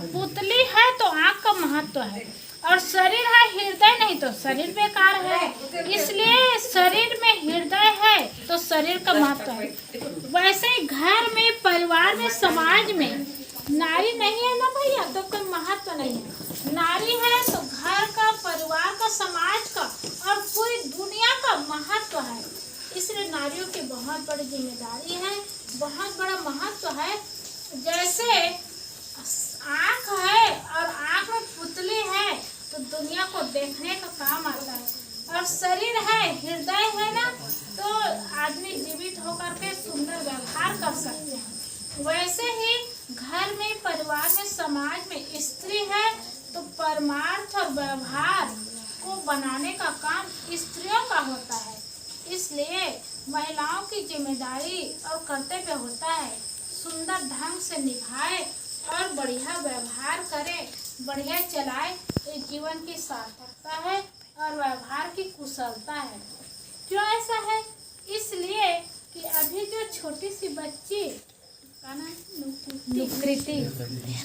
अब पुतली है तो आँख का महत्व है, और शरीर है हृदय नहीं तो शरीर बेकार है। इसलिए शरीर में हृदय है तो शरीर का महत्व है। वैसे ही घर में, परिवार में, समाज में नारी नहीं है ना भैया तो कोई महत्व नहीं है। नारी है तो घर का, परिवार का, समाज का और पूरी दुनिया का महत्व है। इसलिए नारियों की बहुत बड़ी जिम्मेदारी है, बहुत बड़ा महत्व है। जैसे आँख है और आँख में पुतली है तो दुनिया को देखने का काम आता है, और शरीर है, हृदय है ना तो आदमी जीवित होकर के सुंदर व्यवहार कर सकते हैं। वैसे ही घर में, परिवार में, समाज में स्त्री है तो परमार्थ और व्यवहार को बनाने का काम स्त्रियों का होता है। इसलिए महिलाओं की जिम्मेदारी और कर्तव्य होता है सुंदर ढंग से निभाए और बढ़िया व्यवहार करे, बढ़िया चलाए। ये जीवन की सार्थकता है और व्यवहार की कुशलता है। क्यों ऐसा है? इसलिए कि अभी जो छोटी सी बच्ची का नाम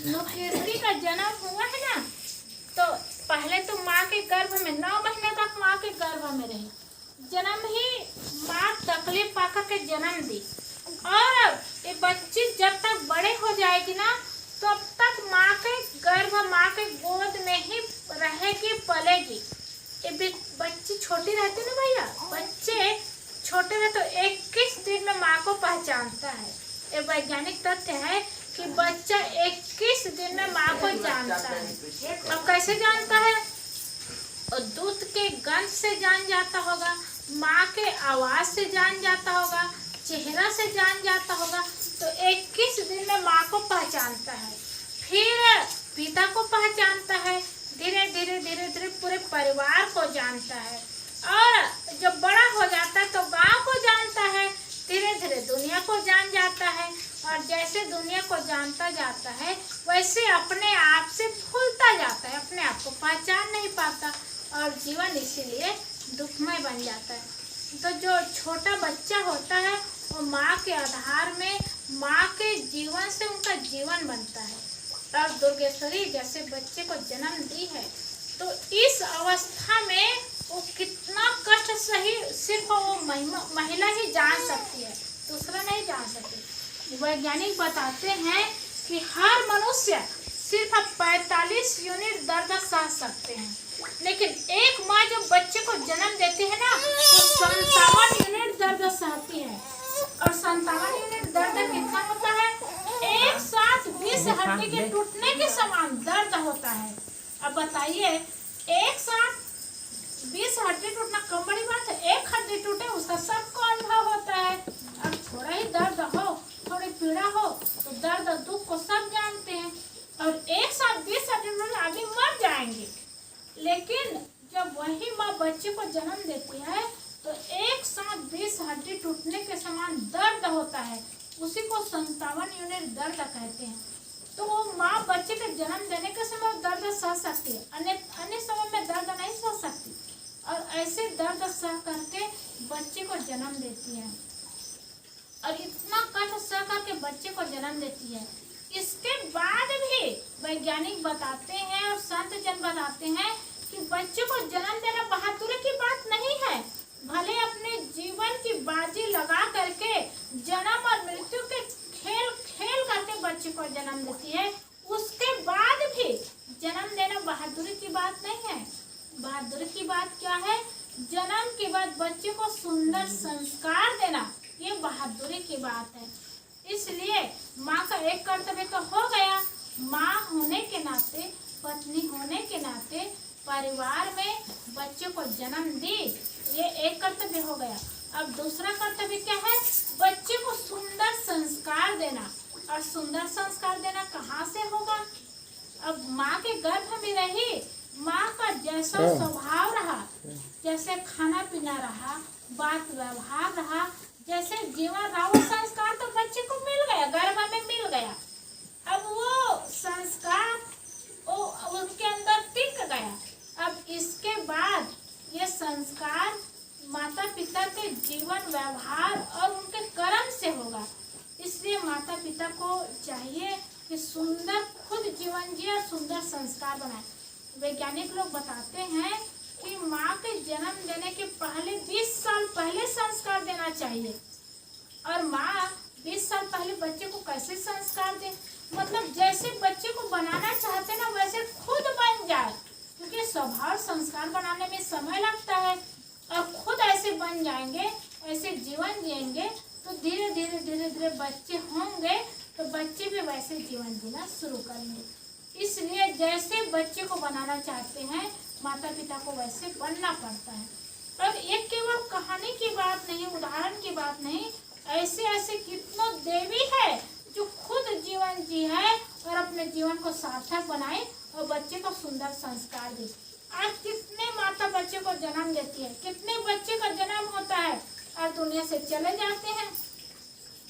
नुकृति का जन्म हुआ है ना, तो पहले तो माँ के गर्भ में 9 महीने तक माँ के गर्भ में रही। जन्म ही माँ तकलीफ पाकर के जन्म दी, और ये बच्ची जब तक बड़े हो जाएगी ना तब तक माँ के गर्भ, माँ के गोद में ही रहेगी, पलेगी। ये बच्ची छोटी रहती ना भैया, बच्चे छोटे रहे तो 21 दिन में माँ को पहचानता है। ये वैज्ञानिक तथ्य है कि बच्चा 21 दिन में माँ को जानता है। अब कैसे जानता है? और दूध के गंध से जान जाता होगा, माँ के आवाज से जान जाता होगा, चेहरा से जान जाता होगा। तो 21 दिन में माँ को पहचानता है, फिर पिता को पहचानता है, धीरे धीरे धीरे धीरे पूरे परिवार को जानता है, और जब बड़ा हो जाता है तो गांव को जानता है, धीरे धीरे दुनिया को जान जाता है। और जैसे दुनिया को जानता जाता है वैसे अपने आप से भूलता जाता है, अपने आप को पहचान नहीं पाता, और जीवन इसीलिए दुखमय बन जाता है। तो जो छोटा बच्चा होता है वो माँ के आधार में, माँ के जीवन से उनका जीवन बनता है। और दुर्गेश्वरी जैसे बच्चे को जन्म दी है तो इस अवस्था में वो कितना कष्ट सही सिर्फ वो महिला ही जान सकती है, दूसरा नहीं जान सकती। वैज्ञानिक बताते हैं कि हर मनुष्य सिर्फ 45 यूनिट दर्द सह सकते हैं, लेकिन एक माँ जब बच्चे को जन्म देती है ना तो 57 यूनिट दर्द सहती है। और 57 यूनिट दर्द कितना होता है? एक साथ 20 हड्डी के टूटने के समान दर्द होता है। अब बताइए, एक साथ 20 हड्डी टूटना कम बड़ी बात है? एक हड्डी टूटे उसका सबको अनुभव होता है। अब थोड़ा ही दर्द हो, थोड़ी पीड़ा हो तो दर्द दुख को सब जानते हैं, और एक साथ 20 हड्डी टूटने आदमी मर जाएंगे। लेकिन जब वही माँ बच्चे को जन्म देती है तो एक साथ 20 हड्डी टूटने के समान दर्द होता है, उसी को 57 यूनिट दर्द कहते हैं। तो वो माँ बच्चे के जन्म देने के समय दर्द सह सकती है, अन्य समय में दर्द नहीं सह सकती, और ऐसे दर्द सह करके बच्चे को जन्म देती है, और इतना कष्ट सह करके बच्चे को जन्म देती है। इसके बाद भी वैज्ञानिक बताते हैं और संत जन बताते हैं कि बच्चे को जन्म देना बहादुरी की बात नहीं है। भले अपने जीवन की बाजी लगा करके जन्म और मृत्यु के खेल खेल करके बच्चे को जन्म देती है, उसके बाद भी जन्म देना बहादुरी की बात नहीं है। बहादुरी की बात क्या है? जन्म के बाद बच्चे को सुंदर संस्कार देना, ये बहादुरी की बात है। इसलिए माँ का एक कर्तव्य तो हो गया, माँ होने के नाते, पत्नी होने के नाते परिवार में बच्चे को जन्म दी, ये एक कर्तव्य हो गया। अब दूसरा कर्तव्य क्या है? बच्चे को सुंदर संस्कार देना, और सुंदर संस्कार देना कहाँ से होगा? अब माँ के गर्भ में रही, माँ का जैसा स्वभाव रहा, जैसे खाना पीना रहा, बात व्यवहार रहा, जैसे जीवन रहा, वो संस्कार तो बच्चे को मिल गया, गर्भ में मिल गया। अब वो संस्कार उनके अंदर टिक गया। अब इसके बाद ये संस्कार माता पिता के जीवन, व्यवहार और उनके कर्म से होगा। इसलिए माता पिता को चाहिए कि सुंदर खुद जीवन जिए और सुंदर संस्कार बनाए। वैज्ञानिक लोग बताते हैं कि माँ के जन्म देने के पहले 20 साल पहले संस्कार देना चाहिए। और माँ 20 साल पहले बच्चे को कैसे संस्कार दे, मतलब जैसे बच्चे को बनाना चाहते ना वैसे खुद बन जाए, क्योंकि स्वभाव संस्कार बनाने में समय लगता है। और खुद ऐसे बन जाएंगे, ऐसे जीवन जिएंगे तो धीरे धीरे धीरे धीरे बच्चे होंगे तो बच्चे भी वैसे जीवन जीना शुरू करेंगे। इसलिए जैसे बच्चे को बनाना चाहते हैं माता पिता को वैसे बनना पड़ता है। और एक केवल कहानी की बात नहीं, उदाहरण की बात नहीं, ऐसे ऐसे कितनों देवी है जो खुद जीवन जी है और अपने जीवन को सार्थक बनाए और बच्चे को सुंदर संस्कार दे। आज कितने माता बच्चे को जन्म देती है, कितने बच्चे का जन्म होता है और दुनिया से चले जाते हैं।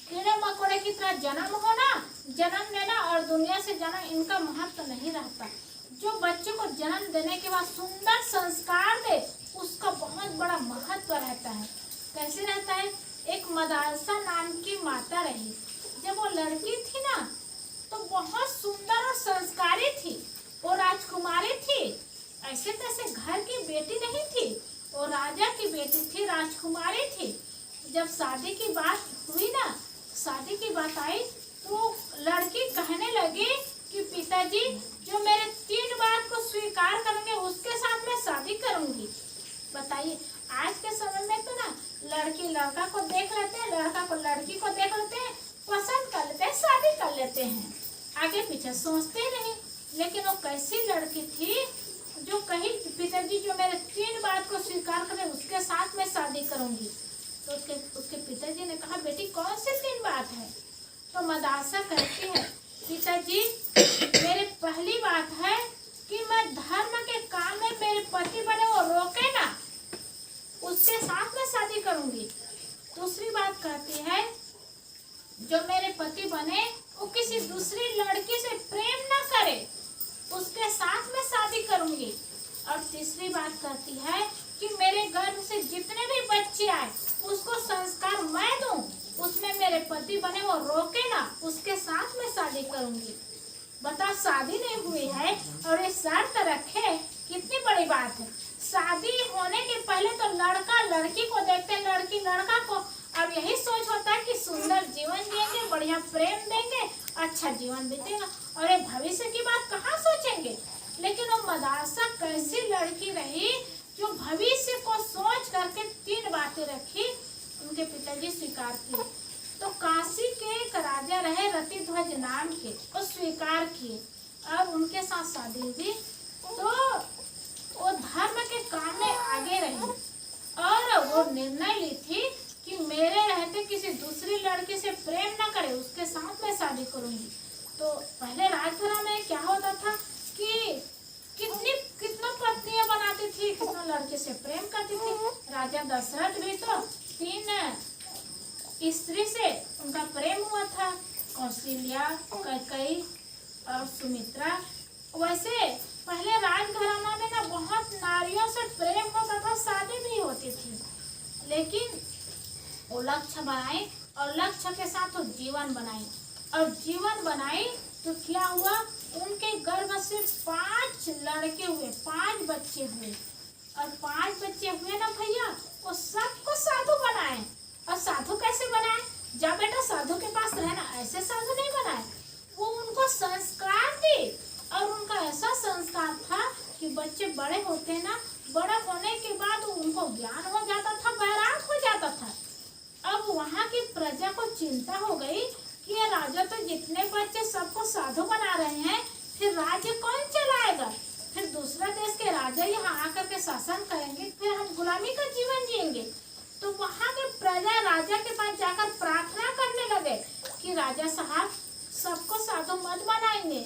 कीड़े मकोड़े की तरह जन्म होना, जन्म लेना और दुनिया से जाना, इनका महत्व नहीं रहता। जो बच्चे को जन्म देने के बाद सुंदर संस्कार दे उसका बहुत बड़ा महत्व रहता है। कैसे रहता है? एक मदारसा नाम की माता रही। जब वो लड़की थी ना तो बहुत सुंदर और संस्कारी थी। वो राजकुमारी थी, ऐसे तैसे घर की बेटी नहीं थी, वो राजा की बेटी थी, राजकुमारी थी। जब शादी की बात हुई ना, शादी की बात आई तो लड़की कहने लगी कि पिताजी जो मेरे 3 बात को स्वीकार करेंगे उसके साथ मैं शादी करूंगी। बताइए, आज के समय में तो ना लड़की लड़का को देख लेते हैं, लड़का को लड़की को देख लेते हैं, पसंद कर लेते हैं, शादी कर लेते हैं, आगे पीछे सोचते नहीं। लेकिन वो कैसी लड़की थी जो कही पिताजी जो मेरे 3 बात को स्वीकार करें उसके साथ मैं शादी करूंगी। तो उसके पिताजी ने कहा बेटी कौन सी 3 बात है? तो मदारसा कहती है पिताजी मेरे पहली बात है कि मैं धर्म के काम में मेरे पति बने वो रोके ना, उसके साथ मैं शादी करूंगी। दूसरी बात कहती है जो मेरे पति बने वो किसी दूसरी लड़की से प्रेम ना करे, उसके साथ मैं शादी करूंगी। और तीसरी बात कहती है कि मेरे गर्भ से जितने भी बच्चे आए उसको संस्कार मैं दूं, उसमें मेरे पति बने वो रोके ना, उसके साथ मैं शादी करूंगी। बता, शादी नहीं हुई है और ये शर्त रखे, कितनी बड़ी बात है। शादी होने के पहले तो लड़का लड़की को देखते हैं, लड़की लड़का को। अब यही सोच होता है कि सुंदर जीवन जिएंगे, बढ़िया प्रेम देंगे, अच्छा जीवन बीतेगा, और ये भविष्य की बात कहाँ सोचेंगे। लेकिन वो मदारसा कैसी लड़की रही जो भविष्य को सोच करके 3 बातें रखी, उनके पिताजी स्वीकार किए। तो काशी के एक राजा रहे रतिध्वज नाम के, वो स्वीकार किए और उनके साथ शादी हुई। तो वो धर्म के काम में आगे रही और वो निर्णय ली थी कि मेरे रहते किसी दूसरी लड़की से प्रेम न करे, उसके साथ मैं शादी करूंगी। तो पहले राजघराने में क्या होता था कि कितना पत्नियां बनाती थी, कितना लड़के से प्रेम करती थी। राजा दशरथ भी तो 3 स्त्री से उनका प्रेम हुआ था, कौशल्या, कैकेयी और सुमित्रा। वैसे पहले राजघराना में ना बहुत नारियों से प्रेम होता था, शादी भी होती थी। लेकिन वो लक्ष्य बनाए और लक्ष्य के साथ वो जीवन बनाए और जीवन बनाए तो क्या हुआ, उनके गर्भ से 5 लड़के हुए, 5 बच्चे हुए। और 5 बच्चे हुए ना भैया, वो सबको साधु बनाए। और साधु कैसे बनाए? जा बेटा साधु के पास रहना, ऐसे साधु नहीं बनाए। वो उनको संस्कार दी और उनका ऐसा संस्कार था कि बच्चे बड़े होते ना, बड़ा होने के बाद उनको ज्ञान हो जाता था, वैराग हो जाता था। अब वहाँ की प्रजा को चिंता हो गई कि ये राजा तो जितने बच्चे सबको साधु बना रहे हैं, फिर राज्य कौन चलाएगा? फिर दूसरा देश के राजा यहाँ आकर के शासन करेंगे, फिर हम गुलामी का जीवन जिएंगे। तो वहाँ के प्रजा राजा के पास जाकर प्रार्थना करने लगे कि राजा साहब सबको साधु मत बनाएंगे,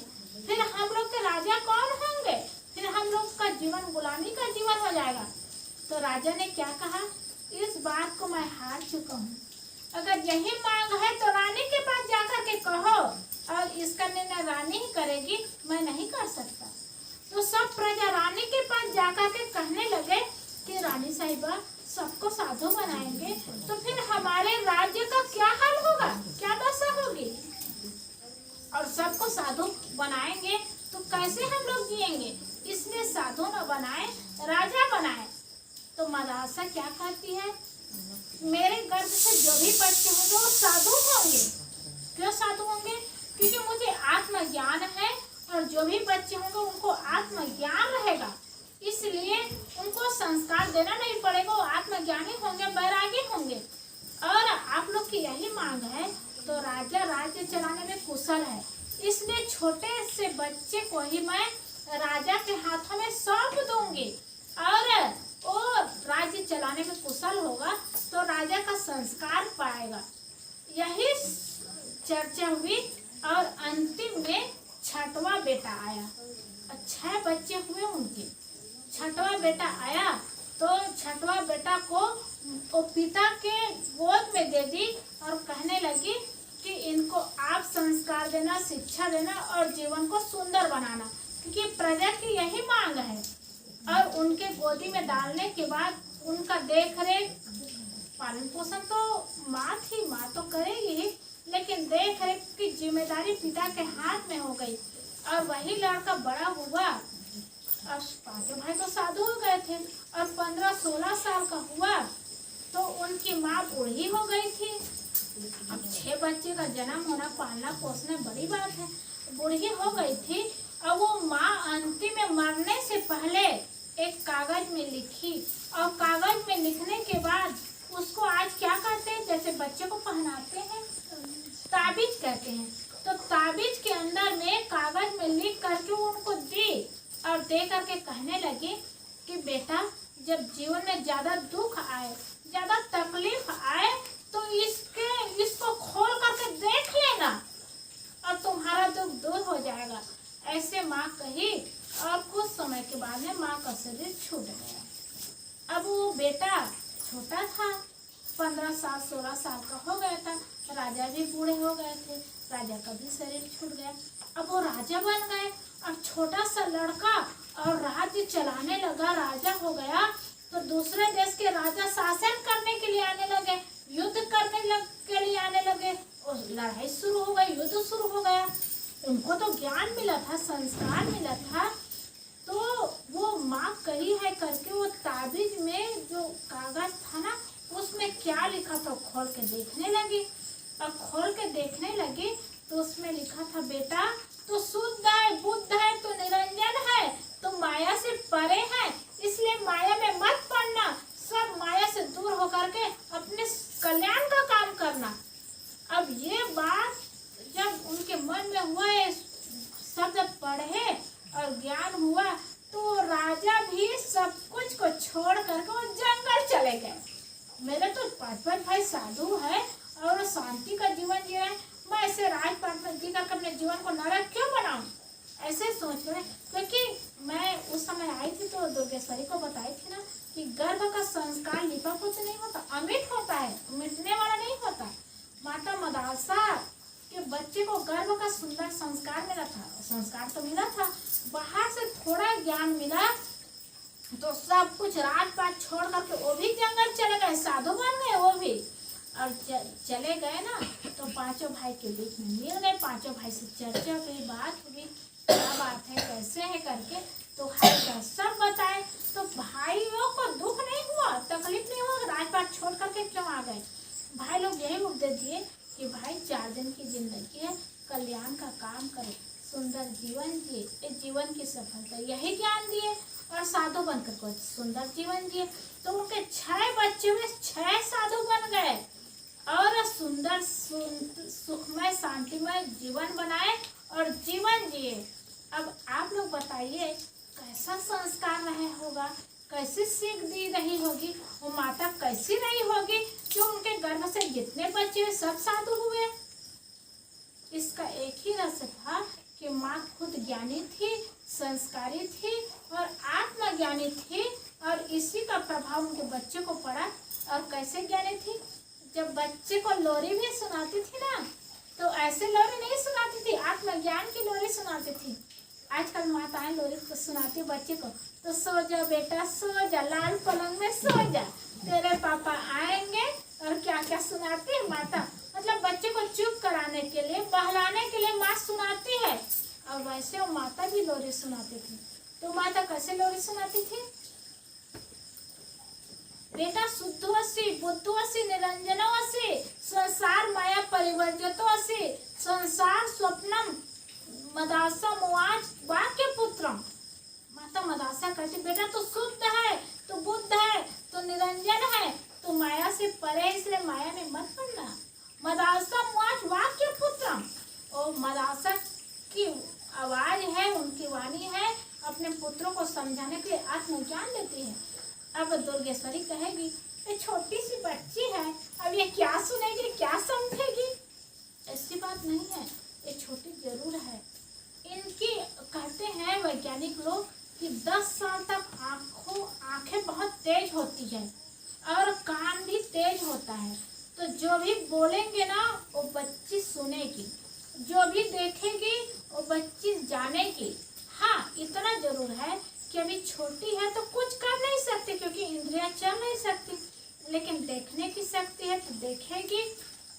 फिर हम लोग के राजा कौन होंगे? फिर हम लोग का जीवन गुलामी का जीवन हो जाएगा। तो राजा ने क्या कहा, इस बात को मैं हार चुका हूँ, अगर यही मांग है तो रानी के पास जाकर के कहो, और इसका निर्णय रानी ही करेगी, मैं नहीं कर सकता। तो सब प्रजा रानी के पास जाकर के कहने लगे कि रानी साहिबा सबको साधु बनाएंगे तो फिर हमारे राज्य का क्या हाल होगा, क्या दशा होगी। और सबको साधु बनाएंगे कैसे हम लोग जिएंगे, इसलिए साधु न बनाए राजा बनाए। तो मदालसा क्या कहती है, मेरे गर्भ से जो भी बच्चे होंगे वो साधु होंगे। क्यों साधु होंगे, क्योंकि मुझे आत्मज्ञान है और जो भी बच्चे होंगे उनको आत्मज्ञान रहेगा, इसलिए उनको संस्कार देना नहीं पड़ेगा, वो आत्मज्ञानी होंगे, बैरागी होंगे। और आप लोग की यही मांग है, तो राजा राज्य चलाने में कुशल है, इसलिए छोटे से बच्चे को ही मैं राजा के हाथों में सौंप दूंगी और वो राज्य चलाने में कुशल होगा तो राजा का संस्कार पाएगा। यही चर्चा हुई और अंतिम में छठवां बेटा आया। 6 बच्चे हुए उनके, छठवां बेटा आया तो छठवां बेटा को वो पिता के गोद में दे दी और कहने लगी कि इनको आप संस्कार देना, शिक्षा देना और जीवन को सुंदर बनाना, क्योंकि प्रजा की यही मांग है। और उनके गोदी में डालने के बाद उनका देख रेख पालन पोषण तो माँ थी, माँ तो करेगी ही, लेकिन देख रेख की जिम्मेदारी पिता के हाथ में हो गई। और वही लड़का बड़ा हुआ, अब 5 भाई तो साधु हो गए थे और 15-16 साल का हुआ तो उनकी माँ बूढ़ी हो गई थी। अब 6 बच्चे का जन्म होना, पालना पोसना बड़ी बात है, बूढ़ी हो गई थी। और वो माँ अंतिम में मरने से पहले एक कागज में लिखी और कागज में लिखने के बाद उसको आज क्या कहते हैं, जैसे बच्चे को पहनाते हैं ताबीज कहते हैं, तो ताबीज के अंदर में कागज में लिख करके उनको दी और दे करके कहने लगी कि बेटा जब जीवन में ज्यादा दुख आए, ज्यादा तकलीफ आए तो इसको खोल करके देख लेना और तुम्हारा दुख दूर हो जाएगा। ऐसे माँ कही और कुछ समय के बाद में माँ का शरीर छूट गया। अब वो बेटा छोटा था, 15 साल 16 साल का हो गया था, राजा भी बूढ़े हो गए थे, राजा का भी शरीर छूट गया। अब वो राजा बन गए और छोटा सा लड़का और राज्य चलाने लगा, राजा हो गया तो दूसरे देश के राजा शासन करने के लिए आने लगे, युद्ध करने के लिए आने लगे और लड़ाई शुरू हो गई, युद्ध शुरू हो गया। उनको तो ज्ञान मिला था, संस्कार मिला था, तो वो माँ कही है करके वो ताबीज में जो कागज था ना उसमें क्या लिखा था खोल के देखने लगी और खोल के देखने लगी तो उसमें लिखा था बेटा तो शुद्ध है, बुद्ध है, तो निरंजन है, तो माया से परे है, इसलिए माया में मत पड़ना, सब माया से दूर होकर के अपने कल्याण का काम करना। अब ये बात जब उनके मन में हुआ, ये शब्द पढ़े और ज्ञान हुआ तो राजा भी सब कुछ को छोड़ करके वो जंगल चले गए। मेरे तो 5 भाई साधु है और शांति का जीवन जी रहे, मैं ऐसे राजपाट में जी करके अपने जीवन को नरक क्यों बनाऊं, ऐसे सोच रहे। क्योंकि मैं उस समय आई थी तो दुर्गेश्वरी को बताई थी ना कि गर्भ का संस्कार लिपापोत नहीं होता, अमिट होता है, मिटने वाला नहीं होता। माता मदालसा के बच्चे को गर्भ का सुंदर संस्कार मिला था, संस्कार तो मिला था, बाहर से थोड़ा ज्ञान मिला तो सब कुछ राजपाट छोड़ करके वो भी जंगल चले गए, साधु बन गए वो भी। और चले गए ना तो 5 भाई के बीच में मिल गए, 5 भाई से चर्चा हुई, बात हुई, क्या बात है कैसे है करके तो भाई का सब बताए। तो भाइयों को दुख नहीं हुआ, तकलीफ नहीं हुआ, राजपाट छोड़ करके क्यों आ गए। भाई लोग यही उपदेश दिए कि भाई 4 दिन की जिंदगी है, कल्याण का काम करो, सुंदर जीवन जिए, इस जीवन की सफलता यही ज्ञान दिए और साधु बनकर को सुंदर जीवन जिए। तो उनके 6 बच्चे हुए, 6 साधु बन गए और सुंदर सुखमय शांतिमय जीवन बनाए और जीवन जिए। अब आप लोग बताइए कैसा संस्कार रहे होगा, कैसी सीख दी रही होगी, वो माता कैसी रही होगी जो उनके गर्भ से जितने बच्चे हुए सब साधु हुए। इसका एक ही रहस्य था कि माँ खुद ज्ञानी थी, संस्कारी थी और आत्मज्ञानी थी और इसी का प्रभाव उनके बच्चे को पड़ा। और कैसे ज्ञानी थी, जब बच्चे को लोरी भी सुनाती थी ना तो ऐसे लोरी नहीं सुनाती थी, आत्मज्ञान की लोरी सुनाती थी। आजकल माताएं लोरी को सुनाती बच्चे को, तो सो जा बेटा सो जा, लाल पलंग में सो जा, तेरे पापा आएंगे, और क्या क्या सुनाती है माता, मतलब बच्चे को चुप कराने के लिए, बहलाने के लिए माँ सुनाती है। और वैसे वो माता भी लोरी सुनाती थी। तो माता कैसे लोरी सुनाती थी? बेटा शुद्धो असि बुद्धो असि निरंजनो असि संसार माया परिवर्जितो असि संसार स्वप्नम मदासा मुआज वाक्य पुत्रम। माता मदासा कहती बेटा तो शुद्ध है, तो बुद्ध है, तो निरंजन है, तो माया से परे, इसलिए माया में मत पड़ना। मदासा मुआज वाक्य पुत्रम। और मदासा की आवाज है, उनकी वाणी है, अपने पुत्रों को समझाने के लिए आत्मज्ञान देती है। अब दुर्गेश्वरी कहेगी ये छोटी सी बच्ची है, अब ये क्या सुनेगी, क्या समझेगी? ऐसी बात नहीं है, ये छोटी जरूर है। इनकी कहते हैं वैज्ञानिक लोग कि 10 साल तक आंखें बहुत तेज होती है और कान भी तेज होता है। तो जो भी बोलेंगे ना वो बच्ची सुनेगी, जो भी देखेगी वो बच्ची जानेगी। हाँ, इतना जरूर है कि अभी छोटी है तो कुछ कर नहीं सकती क्योंकि इंद्रियां चल नहीं सकती, लेकिन देखने की शक्ति है तो देखेगी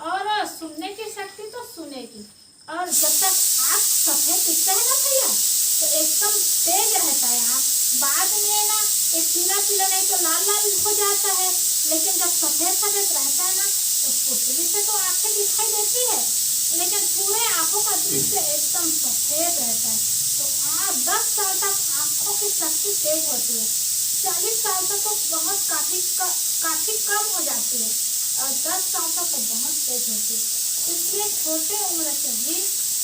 और सुनने की शक्ति तो सुनेगी। और जब तक आँख सफेद दिखता है ना भैया तो एकदम तेज रहता है आँख, बाद में ना ये पीला पीला नहीं तो लाल लाल हो जाता है, लेकिन जब सफेद सफेद रहता है ना तो पुतली से तो आँखें दिखाई देती है, लेकिन पूरे आँखों का दृश्य एकदम सफेद रहता है। तो 10 साल तक आँखों की शक्ति तेज होती है, 40 साल तक तो बहुत काफी कम हो जाती है और 10 साल तक तो बहुत तेज होती है। इसलिए छोटे उम्र से ही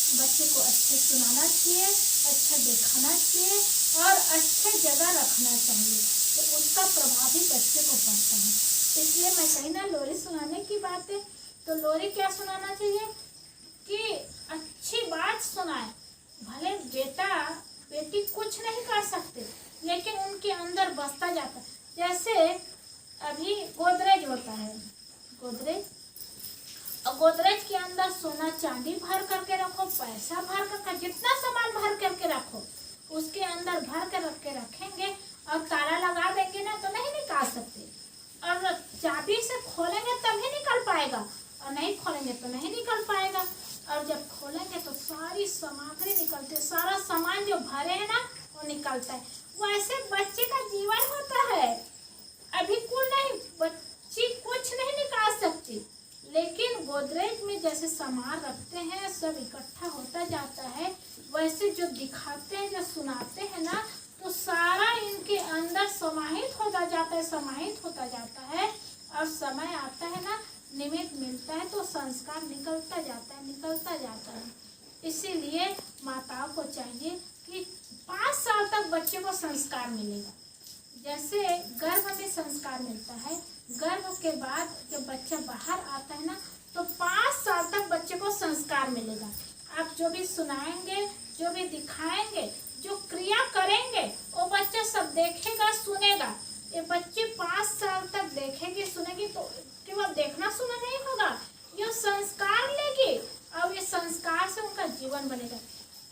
बच्चे को अच्छे सुनाना चाहिए, अच्छा दिखाना चाहिए और अच्छे जगह रखना चाहिए, तो उसका प्रभाव भी बच्चे को पड़ता है। इसलिए मैं कही ना लोरी सुनाने की बात है, तो लोरी क्या सुनाना चाहिए कि अच्छी बात सुनाए। भले बेटा बेटी कुछ नहीं कर सकते, लेकिन उनके अंदर बसता जाता है। जैसे अभी गोदरेज होता है, गोदरेज के अंदर सोना चांदी भर करके रखो, पैसा भर करके, जितना सामान भर करके रखो उसके अंदर भर कर रखेंगे और ताला लगा देंगे ना तो नहीं निकाल सकते, और चाबी से खोलेंगे तभी निकल पाएगा और नहीं खोलेंगे तो नहीं निकल पाएगा। और जब खोलेंगे तो सारी सामग्री निकलती है, सारा सामान जो भरे है ना वो निकलता है। वैसे बच्चे का जीवन होता है, अभी कुल नहीं, बच्ची कुछ नहीं निकाल सकती, लेकिन गोदरेज में जैसे सामान रखते हैं सब इकट्ठा होता जाता है, वैसे जो दिखाते हैं, जो सुनाते हैं ना तो सारा इनके अंदर समाहित होता जाता है और समय आता है ना, निमित्त मिलता है तो संस्कार निकलता जाता है। इसीलिए माताओं को चाहिए कि 5 साल तक बच्चे को संस्कार मिलेगा। जैसे गर्भ में संस्कार मिलता है, गर्भ के बाद जब बच्चा बाहर आता है ना तो 5 साल तक बच्चे को संस्कार मिलेगा। आप जो भी सुनाएंगे, जो भी दिखाएंगे, जो क्रिया करेंगे वो बच्चा सब देखेगा, सुनेगा। ये बच्चे 5 साल तक देखेगी, सुनेगी, तो केवल देखना सुना नहीं होगा, ये संस्कार लेगी और ये संस्कार से उनका जीवन बनेगा।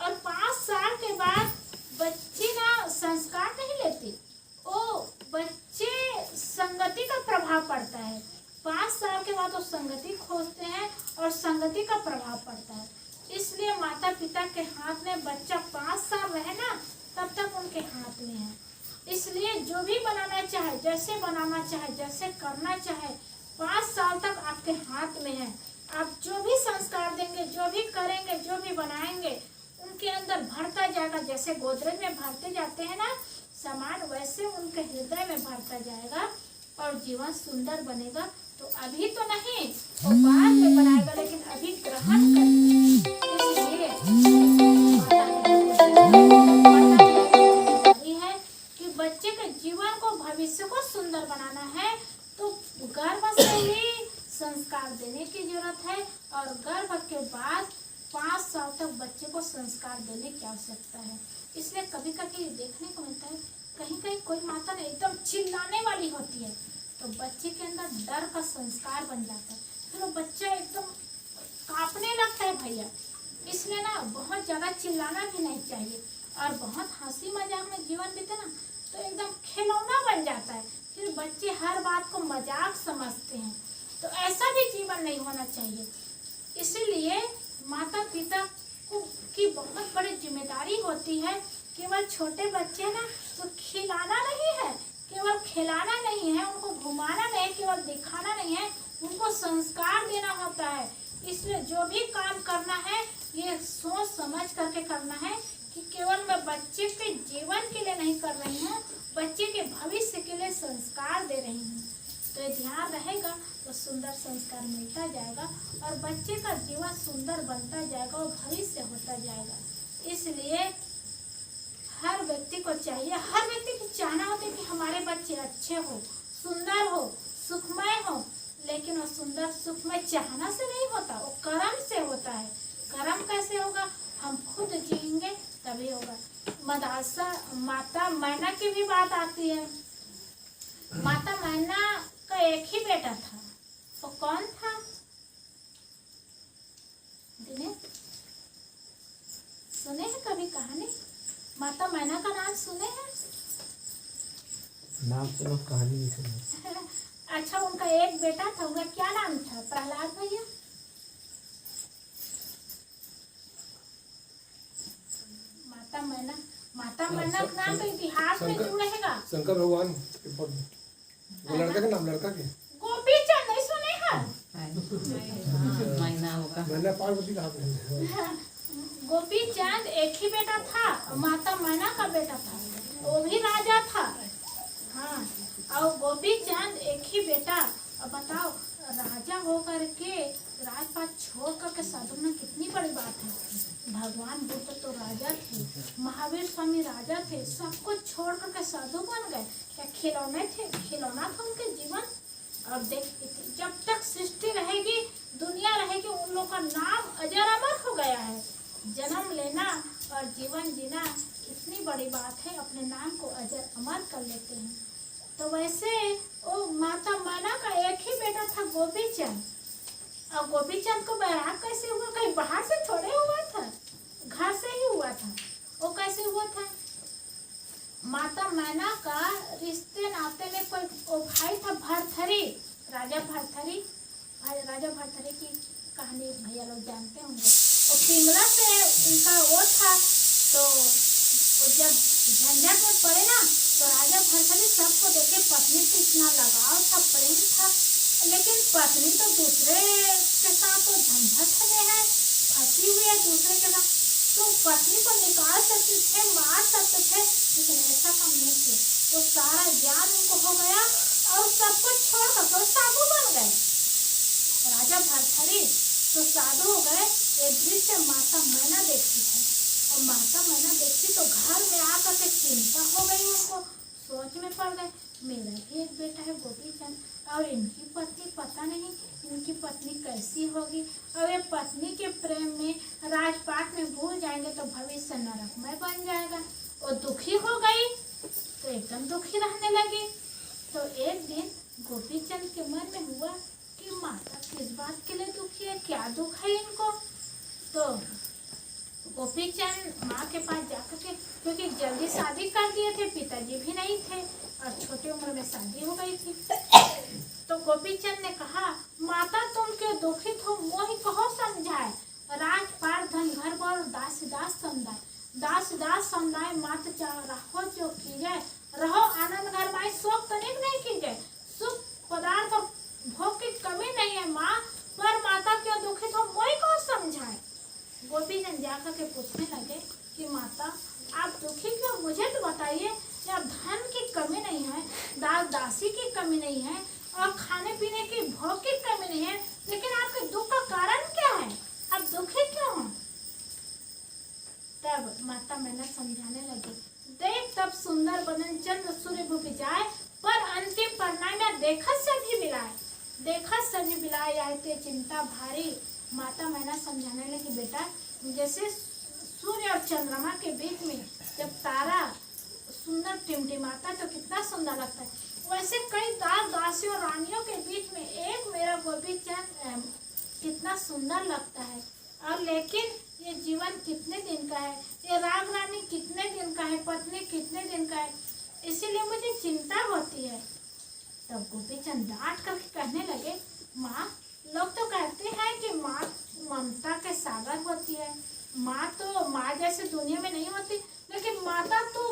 और 5 साल के बाद बच्ची ना संस्कार नहीं लेती, वो बच्चे संगति का प्रभाव पड़ता है। 5 साल के बाद वो संगति खोजते हैं और संगति का प्रभाव पड़ता है। इसलिए माता पिता के हाथ में बच्चा 5 साल रहे ना तब तक उनके हाथ में है। इसलिए जो भी बनाना चाहे, जैसे बनाना चाहे, जैसे करना चाहे, 5 साल तक आपके हाथ में है। आप जो भी संस्कार देंगे, जो भी करेंगे, जो भी बनाएंगे, उनके अंदर भरता जाएगा। जैसे गोदरेज में भरते जाते हैं ना सामान, वैसे उनके हृदय में भरता जाएगा और जीवन सुंदर बनेगा। तो अभी तो नहीं, वो बाद में बनाएगा, लेकिन अभी ग्रहण करेंगे। इसलिए है कि बच्चे के जीवन को, भविष्य को सुंदर बनाना है तो गर्भ से ही संस्कार देने की जरूरत है और गर्भ के बाद 5 साल तक बच्चे को संस्कार देने की आवश्यकता है। इसलिए कभी कभी देखने को मिलता है कहीं कहीं कोई माता ने एकदम चिल्लाने वाली होती है तो बच्चे के अंदर डर का संस्कार बन जाता है, फिर वो बच्चा एकदम कांपने लगता है भैया। इसलिए ना बहुत ज़्यादा चिल्लाना भी नहीं चाहिए और बहुत हंसी मजाक में जीवन बीते ना तो एकदम खिलौना बन जाता है, फिर बच्चे हर बात को मजाक समझते हैं। तो ऐसा भी जीवन नहीं होना चाहिए। इसीलिए माता पिता को की बहुत बड़ी जिम्मेदारी केवल छोटे बच्चे ना तो खिलाना नहीं है, केवल खिलाना नहीं है, उनको घुमाना नहीं, केवल दिखाना नहीं है, उनको संस्कार देना होता है। इसलिए जो भी काम करना है ये सोच समझ करके करना है कि केवल मैं बच्चे के जीवन के लिए नहीं कर रही हूँ, बच्चे के भविष्य के लिए संस्कार दे रही हूँ। तो ये ध्यान रहेगा तो सुंदर संस्कार मिलता जाएगा और बच्चे का जीवन सुंदर बनता जाएगा और भविष्य होता जाएगा। इसलिए हर व्यक्ति को चाहिए, हर व्यक्ति को चाहना होता है कि हमारे बच्चे अच्छे हो, सुंदर हो, सुखमय हो, लेकिन वो सुंदर सुखमय चाहना से नहीं होता, वो कर्म से होता है। कर्म कैसे होगा? हम खुद जिएंगे तभी होगा। मदासा माता मैना की भी बात आती है। माता मैना का एक ही बेटा था, वो कौन था? दिनेश सुने हैं कभी कहानी? माता मैना का नाम सुने हैं? नाम सुनो, कहानी नहीं सुनी। अच्छा, उनका एक बेटा था, उनका क्या नाम था? प्रहलाद भैया? माता मैना का नाम तो इतिहास में जुड़ रहेगा। शंकर भगवान वो लड़का का नाम, लड़का के गोपी चंद नहीं सुने हैं? मैना होगा, मैंने पार्वती का हाथ गोपी चंद एक ही बेटा था, माता मैना का बेटा था, वो भी राजा था। हाँ, और गोपी चंद एक ही बेटा। अब बताओ, राजा होकर के राजपाट छोड़ करके साधु में कितनी बड़ी बात है। भगवान बुद्ध तो राजा थे, महावीर स्वामी राजा थे, सब कुछ छोड़ करके साधु बन गए। क्या खिलौने थे? खिलौना था उनके जीवन। अब देख, जब तक सृष्टि रहेगी, दुनिया रहेगी, उन लोगों का नाम अजर अमर हो गया है। जन्म लेना और जीवन जीना कितनी बड़ी बात है, अपने नाम को अजर अमर कर लेते हैं। तो वैसे वो माता मैना का एक ही बेटा था, गोपी चंद। और गोपी चंद को बैराग कैसे हुआ? कहीं बाहर से थोड़े हुआ था, घर से ही हुआ था। वो कैसे हुआ था? माता मैना का रिश्ते नाते में कोई वो भाई था, भरथरी, राजा भरथरी। राजा भरथरी की कहानी भैया लोग जानते होंगे। वो पिंगला से उनका वो था, तो जब झंझट में पड़े ना, तो राजा भरथरी सबको देखे, पत्नी से इतना लगाव था, प्रेम था, लेकिन पत्नी तो दूसरे के साथ तो झंझट में है, फंसी हुई है दूसरे के साथ। तो पत्नी को निकाल सकते थे, मार सकते थे, लेकिन ऐसा काम नहीं किया। वो सारा ज्ञान उनको हो गया और सब कुछ छोड़ कर तो साधु बन गए। राजा भरथरी तो साधु हो गए। ये दृश्य माता मैना देखती थी, और माता मैना देखती तो घर में आकर के चिंता हो गई उनको। सोच में पड़ गए, मेरा भी एक बेटा है गोपी चंद, और इनकी पत्नी पता नहीं इनकी पत्नी कैसी होगी, और ये पत्नी के प्रेम में राजपाट में भूल जाएंगे तो भविष्य नरकमय बन जाएगा। वो दुखी हो गई तो एकदम दुखी रहने लगी। तो एक दिन गोपी चंद के मन में हुआ कि माता किस बात के लिए दुखी है, क्या दुख है इनको। तो गोपी चंद माँ के पास जाकर के, क्योंकि जल्दी शादी कर दिए थे, पिताजी भी नहीं थे और छोटी उम्र में शादी हो गई थी, तो गोपी चंद ने कहा, माता तुम क्यों दुखित हो, मोहि कहो समझाए। राजपाट धन घर बर दास दास समुदाय, दास दास समुदाय मात रहो जो कीजिए, रहो आनंद घर माई शोक तनिक नहीं कीजिए। सुख पदार्थ और भोग की कमी नहीं है माँ, पर माता क्यों दुखित हो, मोहि कहो समझाए। गोपी चंद जाकर के पूछने लगे कि माता आप दुखी क्यों, मुझे तो बताइए। या धन की कमी नहीं है, दास दासी की कमी नहीं है, और खाने पीने की भोग की कमी नहीं है, लेकिन आपके दुख का कारण क्या है, आप दुखी क्यों हो? तब माता मैना समझाने लगी, देख तब सुंदर बदन चंद्र सूर्य भूपि जाए, पर अंतिम परिणाम में देखत सभी बिलाए, देखत सभी बिलाए आए चिंता भारी। माता मैना समझाने लगी, बेटा जैसे सूर्य और चंद्रमा के बीच में जब तारा सुंदर टिमटिमाता है तो कितना सुंदर लगता है, वैसे कई दास दासियों रानियों के बीच में एक मेरा गोपी चंद कितना सुंदर लगता है। और लेकिन ये जीवन कितने दिन का है, ये राग रानी कितने दिन का है, पत्नी कितने दिन का है, इसीलिए मुझे चिंता होती है। तब गोपी चंद डांट करके कहने लगे, माँ लोग तो कहते हैं कि माँ ममता के सागर होती है, माँ तो माँ जैसे दुनिया में नहीं होती, लेकिन माता तो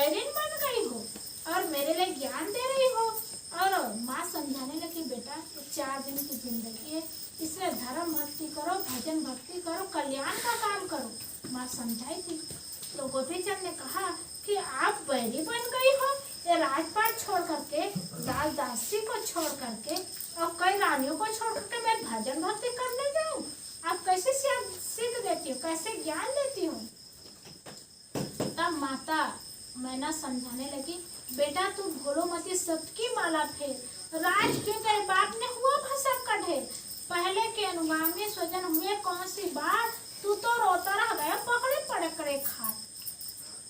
बैरिन बन गई हो और मेरे लिए ज्ञान दे रही हो। और माँ समझाने लगी, बेटा 4 दिन की जिंदगी है, इसलिए धर्म भक्ति करो, भजन भक्ति करो, कल्याण का काम करो। माँ समझाई थी। तो गोपी चंद ने कहा कि आप बैरी बन गई हो, ये राजपाट छोड़ करके, दास दासी को छोड़ करके और कई रानियों को छोड़ करके मैं भजन भक्ति करने जाऊं? आप कैसे सीख देती हो, कैसे ज्ञान देती हो? तब माता मैना समझाने लगी, बेटा तू भोलो मती सबकी माला फेर, राज क्यों गए बाप ने हुआ भसक का ढेर, पहले के अनुमान में स्वजन हुए कौन सी बात, तू तो रोता रह गया पकड़े पड़े खाट।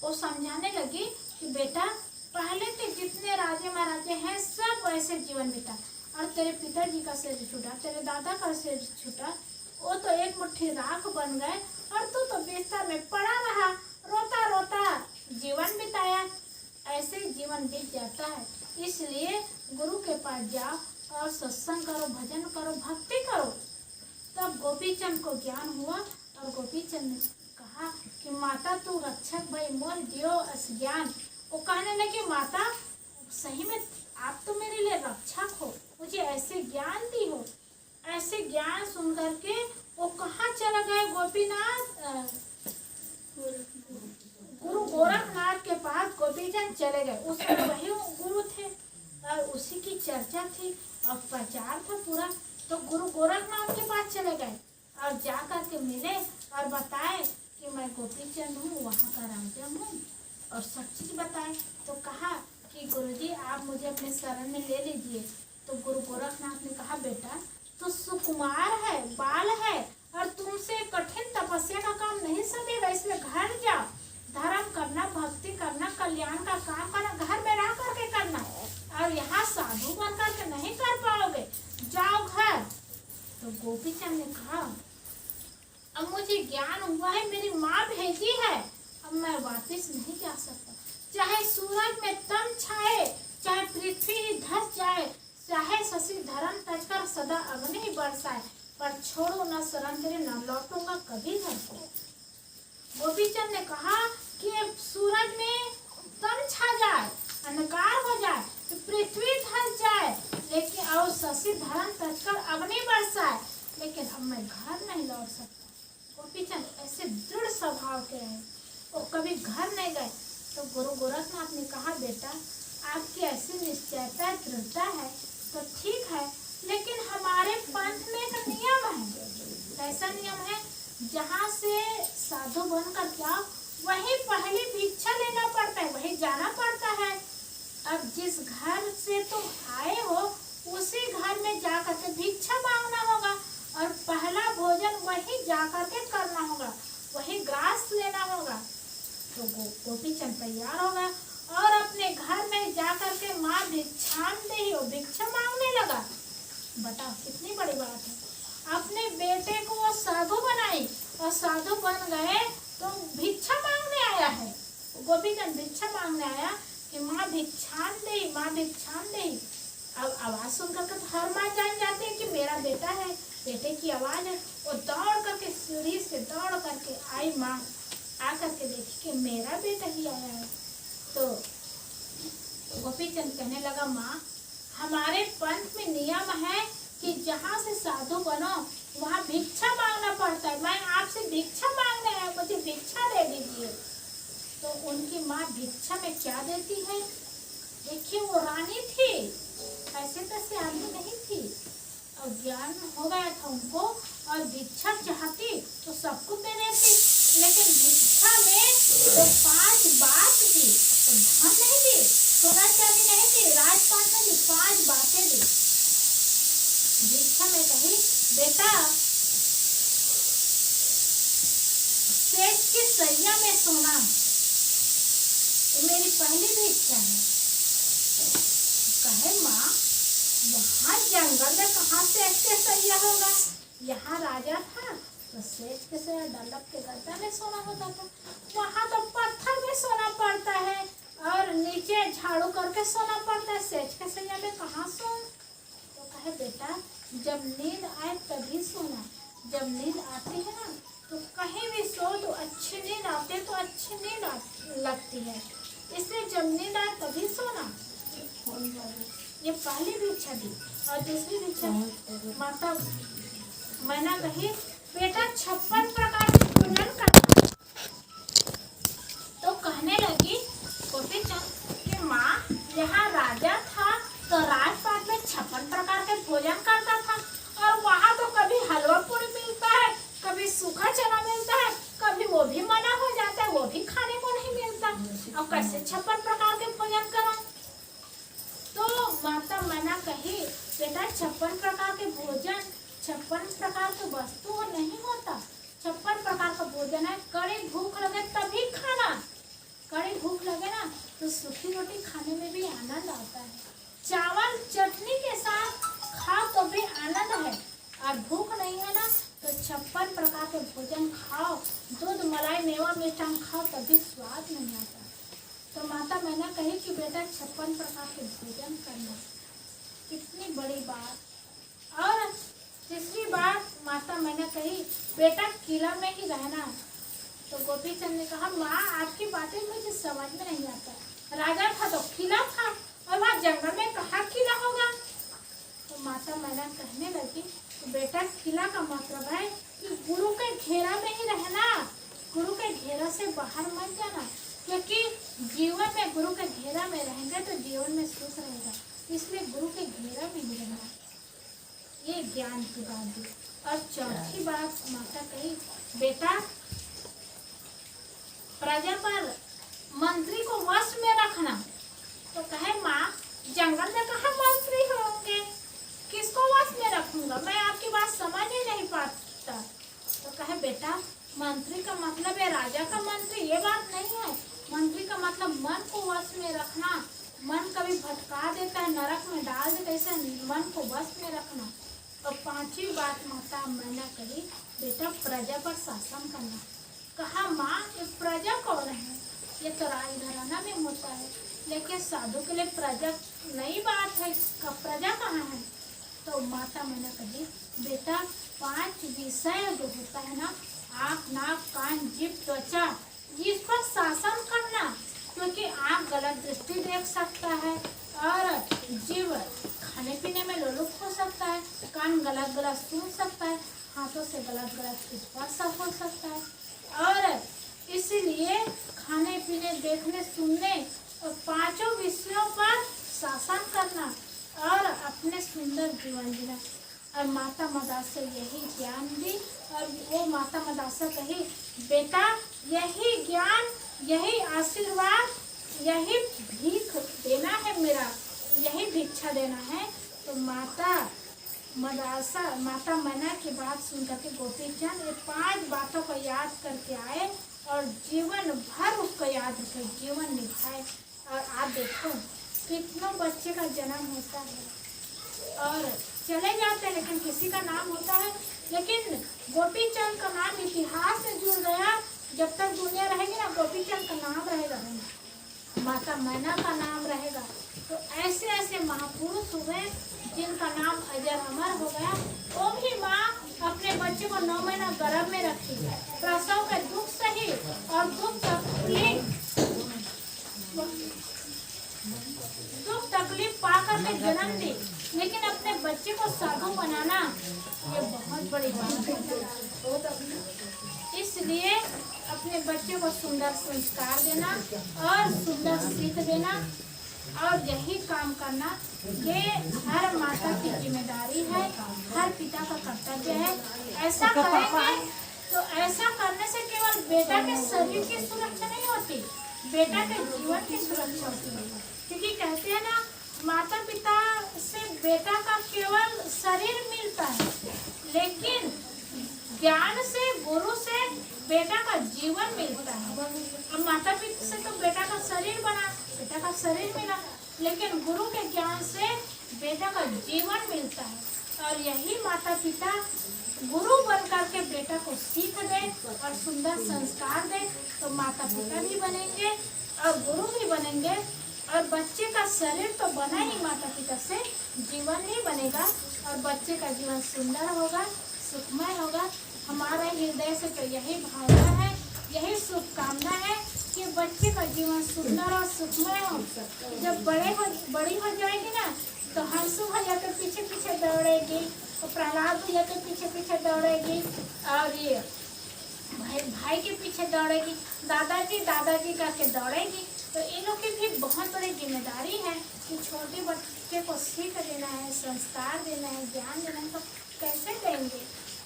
वो समझाने लगी कि बेटा पहले के जितने राजे महाराजे हैं सब वैसे जीवन बिता, और तेरे पिताजी का सिर छूटा, तेरे दादा का सिर छूटा, वो तो एक मुट्ठी राख बन गए और तू तो बिस्तर में पड़ा रहा, रोता रोता जीवन बिताया। ऐसे जीवन बीत जाता है, इसलिए गुरु के पास जाओ और सत्संग करो, भजन करो, भक्ति करो। तब गोपीचंद को ज्ञान हुआ और गोपीचंद ने कहा कि माता तू रक्षक भाई मोल दियो अस ज्ञान। वो कहने लगे, माता सही में आप तो मेरे लिए रक्षक हो, मुझे ऐसे ज्ञान दी हो। ऐसे ज्ञान सुन करके वो कहाँ चला गए गोपीनाथ, गुरु गोरखनाथ के पास गोपीचंद चले गए। उस समय वही गुरु थे और उसी की चर्चा थी और प्रचार था पूरा। तो गुरु गोरखनाथ के पास चले गए और जा करके मिले और बताए कि मैं गोपीचंद हूँ, वहाँ का राजा हूँ, और सब चीज बताए। तो कहा कि गुरुजी आप मुझे अपने शरण में ले लीजिए। तो गुरु गोरखनाथ ने कहा, बेटा तू सुकुमार है, बाल है और तुमसे कठिन तपस्या का काम नहीं सकेगा, इसलिए घर जाओ, धर्म करना, भक्ति करना, कल्याण का काम करना, घर में रह करके करना, और यहाँ साधु बन करके नहीं कर पाओगे, जाओ घर। तो गोपीचंद ने कहा, अब मुझे ज्ञान हुआ है, मेरी माँ भेजी है, अब मैं वापस नहीं जा सकता। चाहे सूरज में तम छाए, चाहे पृथ्वी धस जाए, चाहे शशि धर्म तजकर सदा अग्नि ही बरसाए, पर छोड़ो न शरण तेरे, न लौटूंगा कभी घर को। गोपीचंद ने कहा कि सूरज में तम छा जाए, अंधकार हो जाए, पृथ्वी धस जाए, लेकिन और शशि धर्म तजकर अग्नि बरसाए, लेकिन अब मैं घर नहीं लौट सकता। गोपीचंद ऐसे दृढ़ स्वभाव के रहे, वो कभी घर नहीं गए। तो गुरु गोरखनाथ ने कहा, बेटा आपकी ऐसी निश्चयता दृढ़ता है तो ठीक है, लेकिन हमारे पंथ में एक नियम है। ऐसा नियम है, जहाँ से साधु बनकर जाओ वहीं पहले भिक्षा लेना पड़ता है, वहीं जाना पड़ता है। अब जिस घर से तुम आए हो उसी घर में जाकर के भिक्षा मांगना होगा और पहला भोजन वहीं जाकर के करना होगा, वहीं ग्रास लेना होगा। तो गोपीचंद तैयार हो गया और अपने घर में जाकर के माँ भिक्षाम दे ही भिक्षा मांगने लगा। बताओ कितनी बड़ी बात है, अपने बेटे को वो साधु बनाई और साधु बन गए तो भिक्षा मांगने आया है। गोपीचंद भिक्षा मांगने आया कि माँ भिक्षाम दे, माँ भिक्षाम दे। अब आवाज सुनकर के हर माँ जान जाती है कि मेरा बेटा है, बेटे की आवाज है। वो दौड़ करके सीढ़ी से दौड़ करके आई माँ, आकर के देखी कि मेरा बेटा ही आया है। तो गोपीचंद कहने लगा, माँ हमारे पंथ में नियम है कि जहाँ से साधु बनो वहाँ भिक्षा मांगना पड़ता है, मैं आपसे भिक्षा मांगने आया, मुझे भिक्षा दे दीजिए। तो उनकी माँ भिक्षा में क्या देती है, देखिए वो रानी थी, ऐसे तैसे आदमी नहीं थी, और ज्ञान हो गया था उनको, और भिक्षा चाहती तो सब कुछ दे देती, लेकिन भिक्षा में तो 5 बात दी, तो धन नहीं दी, सोना चांदी नहीं दी, राजपाट नहीं दी, 5 बातें दी। भिक्षा में कही, बेटा सेठ की सैया में सोना, मेरी पहली भिक्षा है। कहे माँ वहाँ जंगल में कहाँ सेठ के सैया होगा, यहाँ राजा था तो सेठ के सैया डल्लप के गद्दा में सोना होता था, वहाँ तो पत्थर में सोना पड़ता है और नीचे झाड़ू करके सोना पड़ता है, सेठ के सैया में कहाँ सो। तो कहे बेटा जब नींद आए तभी सोना, जब नींद आती है ना तो कहीं भी सो तो अच्छी नींद आती है, तो अच्छी नींद लगती है, इसलिए जब नींद आए तभी सोना। ये पहली भिक्षा दी। और दूसरी भिक्षा माता मैना कही बेटा 56 प्रकार के पूजन करना। तो कहने लगी गोपी चंद कि माँ यहाँ राजा था तो राजपाट में 56 प्रकार के भोजन करता था, और वहाँ तो कभी हलवा पूरी मिलता है, कभी सूखा चना मिलता है, कभी वो भी मना हो जाता है, वो भी खाने को नहीं मिलता, और कैसे 56 प्रकार के भोजन करो। तो माता मैना कही बेटा 56 प्रकार के भोजन 56 प्रकार की वस्तु नहीं होता, 56 प्रकार का भोजन है। कड़ी भूख लगे तभी खाना, कड़ी भूख लगे ना तो सूखी रोटी खाने में भी आनंद आता है, चावल चटनी के साथ खाओ तो भी आनंद है, और भूख नहीं है ना तो 56 प्रकार के भोजन खाओ, दूध मलाई मेवा मिष्ठान खाओ तभी स्वाद नहीं आता। तो माता मैंने कही कि बेटा 56 प्रकार के भोजन करना, कितनी बड़ी बात। और तीसरी बात माता मैंने कही बेटा किला में ही रहना। तो गोपी चंद ने कहा माँ आपकी बातें मुझे समझ में नहीं आता, राजा था तो किला था, और वहाँ जंगल में कहाँ किला होगा। तो माता मैना कहने लगी तो बेटा किला का मतलब है कि गुरु के घेरा में ही रहना, गुरु के घेरा से बाहर मत जाना, क्योंकि जीवन में गुरु के घेरा में रहेंगे तो जीवन में सुख रहेगा, इसलिए गुरु के घेरा में ही रहना। ये ज्ञान की बात दी। और चौथी बात माता कही बेटा प्रजा पर मंत्री को वश में रखना। तो कहे माँ जंगल में कहाँ मंत्री होंगे, किसको वश में रखूंगा, मैं आपकी बात समझ ही नहीं पाता। तो कहे बेटा मंत्री का मतलब है राजा का मंत्री, ये बात नहीं है। मंत्री का मतलब मन को वश में रखना, मन कभी भटका देता है, नरक में डाल देता है, ऐसे मन को वश में रखना। और पांचवी बात माता मैंने कही बेटा प्रजा पर शासन करना। कहा माँ ये प्रजा कौन है, ये तो राजघराना में होता है, लेकिन साधु के लिए प्रजा नई बात है, प्रजा कहाँ है। तो माता मैंने कही बेटा 5 विषय जो होता है ना, आँख नाक कान जीभ त्वचा, इस पर शासन करना, क्योंकि आँख गलत दृष्टि देख सकता है, और जीव खाने पीने में लोलुप हो सकता है, कान गलत गलत सुन सकता है, हाथों से गलत गलत स्पर्श हो सकता है, और इसलिए खाने पीने देखने सुनने और 5 विषयों पर शासन करना और अपने सुंदर जीवन जीना। और माता मदासा यही ज्ञान दी, और वो माता मदासा कही बेटा यही ज्ञान, यही आशीर्वाद, यही भीख देना है मेरा, यही भिक्षा देना है। तो माता मदासा माता मैना की बात सुन करके गोपी चंद ये 5 बातों को याद करके आए और जीवन भर उसको याद रखे, जीवन निभाए। और आप देखो कितनों बच्चे का जन्म होता है और चले जाते हैं, लेकिन किसी का नाम होता है, लेकिन गोपी चंद का नाम इतिहास से जुड़ गया। जब तक दुनिया रहेगी ना गोपी चंद का नाम रहेगा, माता मैना का नाम रहेगा। तो ऐसे ऐसे महापुरुष हुए जिनका नाम अजर अमर हो गया। वो भी माँ अपने बच्चे को 9 महीना गर्भ में रखी, प्रसव के दुख सही और दुख तकलीफ पा करके जन्म दी, लेकिन अपने बच्चे को साधु बनाना ये बहुत बड़ी बात है। इसलिए अपने बच्चे को सुंदर संस्कार देना और सुंदर सीख देना और यही काम करना, ये हर माता की जिम्मेदारी है, हर पिता का कर्तव्य है। ऐसा करेंगे तो ऐसा करने से केवल बेटा के शरीर की सुरक्षा नहीं होती, बेटा के जीवन की सुरक्षा होती है। क्योंकि कहते हैं ना माता पिता से बेटा का केवल शरीर मिलता है, लेकिन ज्ञान से गुरु से बेटा का जीवन मिलता है। और माता पिता से तो बेटा का शरीर बना, बेटा का शरीर मिला, लेकिन गुरु के ज्ञान से बेटा का जीवन मिलता है। और यही माता पिता गुरु बन करके बेटा को सीख दे और सुंदर संस्कार दे तो माता पिता भी बनेंगे और गुरु भी बनेंगे। और बच्चे का शरीर तो बना ही माता पिता से, जीवन ही बनेगा और बच्चे का जीवन सुंदर होगा, सुखमय होगा। हमारे हृदय से तो यही भावना है, यही शुभकामना है कि बच्चे का जीवन सुंदर और सुखमय हो। जब बड़ी हो जाएगी ना तो हंसू भैया के पीछे पीछे दौड़ेगी, तो प्रहलाद भैया के पीछे पीछे दौड़ेगी, और ये भाई के पीछे दौड़ेगी, दादाजी करके दौड़ेगी। तो इन लोग की भी बहुत बड़ी जिम्मेदारी है कि छोटे बच्चे को सीख देना है, संस्कार देना है, ज्ञान देना है। तो कैसे देंगे,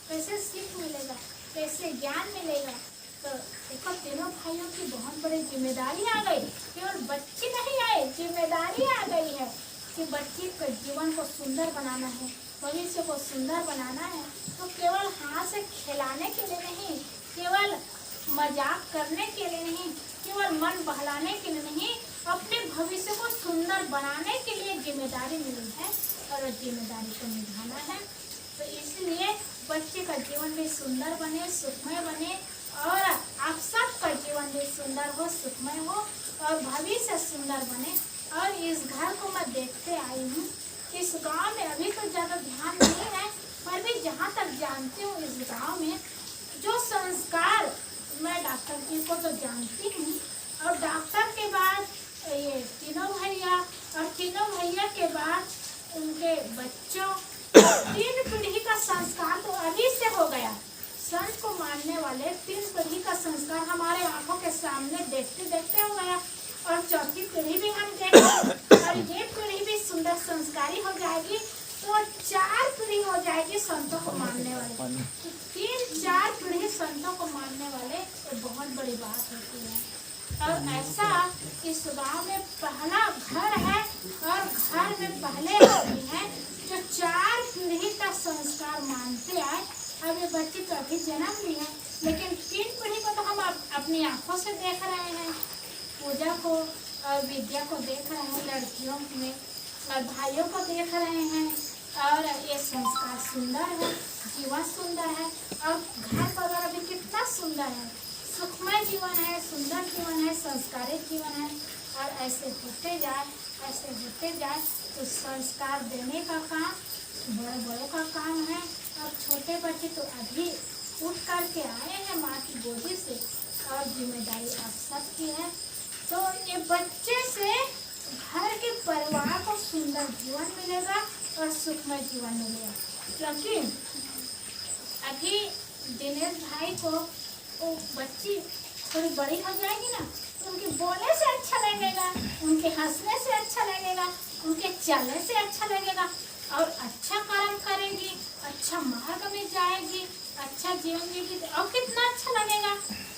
कैसे सीख मिलेगा, कैसे ज्ञान मिलेगा? तो देखो तीनों भाइयों की बहुत बड़ी जिम्मेदारी आ गई। केवल बच्ची नहीं आए, जिम्मेदारी आ गई है कि बच्ची के जीवन को सुंदर बनाना है, भविष्य को सुंदर बनाना है। तो केवल हाथ से खिलाने के लिए नहीं, केवल मजाक करने के लिए नहीं, केवल मन बहलाने के लिए नहीं, अपने भविष्य को सुंदर बनाने के लिए जिम्मेदारी मिली है और जिम्मेदारी को निभाना है। तो इसलिए बच्चे का जीवन भी सुंदर बने, सुखमय बने, और आप सबका जीवन भी सुंदर हो, सुखमय हो, और भविष्य सुंदर बने। और इस घर को मैं देखते आई हूँ, इस गांव में अभी तो ज़्यादा ध्यान नहीं है, पर भी जहाँ तक जानती हूँ इस गांव में जो संस्कार, मैं डॉक्टर जी को तो जानती हूँ, और डॉक्टर के बाद ये तीनों भैया, और तीनों भैया के बाद उनके बच्चों, 3 पीढ़ी का संस्कार तो अभी से हो गया। संत को मानने वाले 3 पीढ़ी का संस्कार हमारे आंखों के सामने देखते देखते हो गया, और 4थी पीढ़ी भी हम देखेंगे, और ये पीढ़ी भी सुंदर संस्कारी हो जाएगी, तो 4 पीढ़ी हो जाएगी संतों को मानने वाले। 3-4 पीढ़ी संतों को मानने वाले, ये बहुत बड़ी बात होती है। और ऐसा इस गांव में पहला घर है, और घर में पहले आदमी है जो 4 पीढ़ी का संस्कार मानते आए। अब ये बच्ची तो अभी जन्म ली है, लेकिन 3 पीढ़ी को तो हम अपनी आंखों से देख रहे हैं। पूजा को और विद्या को देख रहे हैं लड़कियों में, और भाइयों को देख रहे हैं, और ये संस्कार सुंदर है, जीवन सुंदर है, और घर परिवार भी कितना सुंदर है, सुखमय जीवन है, सुंदर जीवन है, संस्कारित जीवन है। और ऐसे होते जाए तो संस्कार देने का काम बड़ों का काम है। और छोटे बच्चे तो अभी उठ करके आए हैं माँ की गोदी से, और जिम्मेदारी आप सबकी है। तो ये बच्चे से घर के परिवार को सुंदर जीवन मिलेगा और सुखमय जीवन मिलेगा। क्योंकि अभी दिनेश भाई को वो बच्ची थोड़ी बड़ी हो जाएगी ना, तो उनके बोलने से अच्छा लगेगा, उनके हंसने से अच्छा लगेगा, उनके चलने से अच्छा लगेगा, और अच्छा कर्म करेगी, अच्छा मार्ग में जाएगी, अच्छा जीवन जीएगी, और कितना अच्छा लगेगा।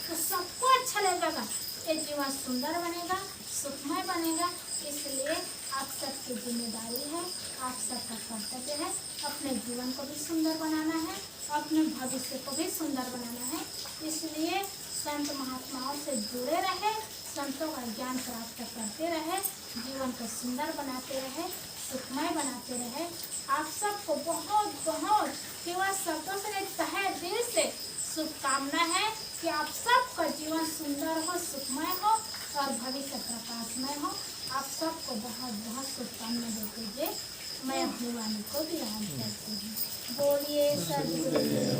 तो सबको अच्छा लगेगा, ये जीवन सुंदर बनेगा, सुखमय बनेगा। इसलिए आप सबकी जिम्मेदारी है, आप सबका कर्तव्य है, अपने जीवन को भी सुंदर बनाना है, अपने भविष्य को भी सुंदर बनाना है। इसलिए संत महात्माओं से जुड़े रहे, संतों का ज्ञान प्राप्त करते रहे, जीवन को सुंदर बनाते रहे, सुखमय बनाते रहे। आप सबको बहुत बहुत केवल शब्दों से तहे दिल से शुभकामना है कि आप सबका जीवन सुंदर हो, सुखमय हो, और भविष्य प्रकाशमय हो। आप सबको बहुत बहुत शुभकामना देते हुए मैं अपनी वाणी को विराम करती हूँ। बोलिए सद्गुरुदेव।